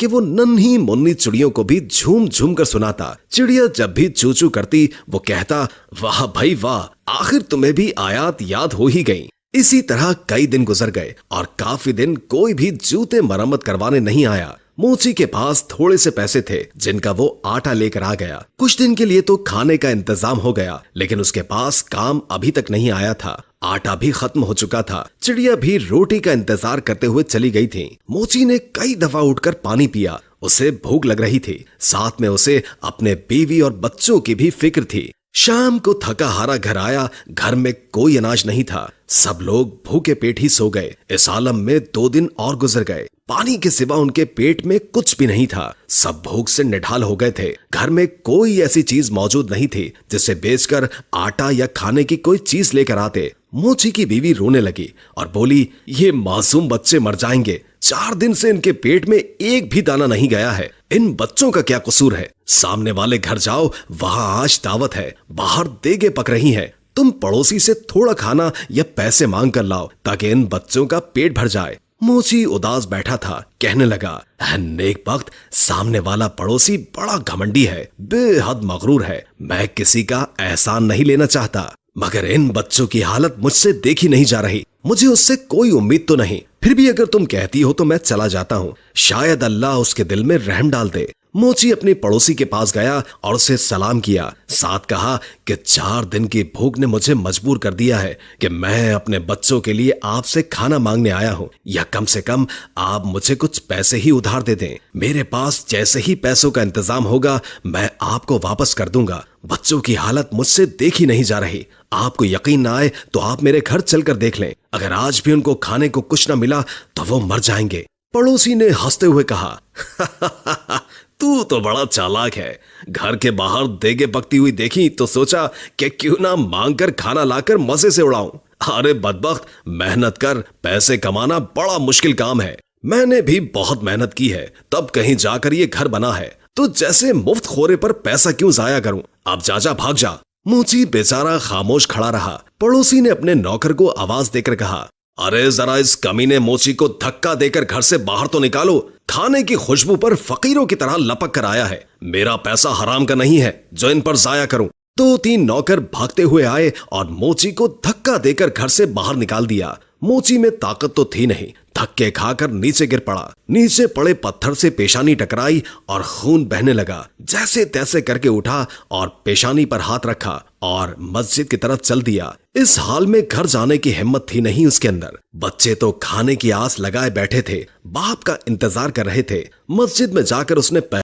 कि वो नन्ही मुन्नी चिड़ियों को भी झूम झूम कर सुनाता। चिड़िया जब भी चू चू करती वो कहता, वाह भाई वाह, आखिर तुम्हें भी आयात याद हो ही गई। इसी तरह कई दिन गुजर गए और काफी दिन कोई भी जूते मरम्मत करवाने नहीं आया। मोची के पास थोड़े से पैसे थे जिनका वो आटा लेकर आ गया। कुछ दिन के लिए तो खाने का इंतजाम हो गया, लेकिन उसके पास काम अभी तक नहीं आया था। आटा भी खत्म हो चुका था। चिड़िया भी रोटी का इंतजार करते हुए चली गई थी। मोची ने कई दफा उठकर पानी पिया। उसे भूख लग रही थी, साथ में उसे अपने बीवी और बच्चों की भी फिक्र थी। शाम को थका हारा घर आया। घर में कोई अनाज नहीं था। सब लोग भूखे पेट ही सो गए। इस आलम में 2 दिन और गुजर गए। पानी के सिवा उनके पेट में कुछ भी नहीं था। सब भूख से निढाल हो गए थे। घर में कोई ऐसी चीज मौजूद नहीं थी जिसे बेचकर आटा या खाने की कोई चीज लेकर आते। मोची की बीवी रोने लगी और बोली, ये मासूम बच्चे मर जाएंगे। 4 दिन से इनके पेट में एक भी दाना नहीं गया है। इन बच्चों का क्या कसूर है? सामने वाले घर जाओ, वहां आज दावत है, बाहर देगे पक रही हैं। तुम पड़ोसी से थोड़ा खाना या पैसे मांग कर लाओ ताकि इन बच्चों का पेट भर जाए। मोची उदास बैठा था। कहने लगा, नेक वक्त, सामने वाला पड़ोसी बड़ा घमंडी है, बेहद मगरूर है। मैं किसी का एहसान नहीं लेना चाहता, मगर इन बच्चों की हालत मुझसे देखी नहीं जा रही। मुझे उससे कोई उम्मीद तो नहीं, फिर भी अगर तुम कहती हो तो मैं चला जाता हूँ। शायद अल्लाह उसके दिल में रहम डाल दे। मोची अपनी पड़ोसी के पास गया और उसे सलाम किया। साथ कहा कि 4 दिन की भूख ने मुझे मजबूर कर दिया है कि मैं अपने बच्चों के लिए आपसे खाना मांगने आया हूँ, या कम से कम आप मुझे कुछ पैसे ही उधार दे दें। मेरे पास जैसे ही पैसों का इंतजाम होगा मैं आपको वापस कर दूंगा। बच्चों की हालत मुझसे देखी नहीं जा रही। आपको यकीन ना आए तो आप मेरे घर चलकर देख लें। अगर आज भी उनको खाने को कुछ न मिला तो वो मर जाएंगे। पड़ोसी ने हंसते हुए कहा, तू तो बड़ा चालाक है। घर के बाहर देगे पकती हुई देखी तो सोचा कि क्यों ना मांग कर खाना लाकर मजे से उड़ाऊं। अरे बदबख्त, मेहनत कर, पैसे कमाना बड़ा मुश्किल काम है। मैंने भी बहुत मेहनत की है, तब कहीं जाकर ये घर बना है। तो जैसे मुफ्त खोरे पर पैसा क्यों जाया करूं? अब जा भाग जा। मोची बेचारा खामोश खड़ा रहा। पड़ोसी ने अपने नौकर को आवाज देकर कहा, अरे जरा इस कमीने मोची को धक्का देकर घर से बाहर तो निकालो। खाने की खुशबू पर फकीरों की तरह लपक कर आया है। मेरा पैसा हराम का नहीं है जो इन पर जाया करूं। 2-3 नौकर भागते हुए आए और मोची को धक्का देकर घर से बाहर निकाल दिया। मोची में ताकत तो थी नहीं, धक्के खाकर नीचे गिर पड़ा। नीचे पड़े पत्थर से पेशानी टकराई और खून बहने लगा। जैसे तैसे करके उठा और पेशानी पर हाथ रखा और मस्जिद की तरफ चल दिया। इस हाल में घर जाने की हिम्मत थी नहीं उसके अंदर। बच्चे तो खाने की आस लगाए बैठे थे, बाप का इंतजार कर रहे थे। मस्जिद में जाकर उसने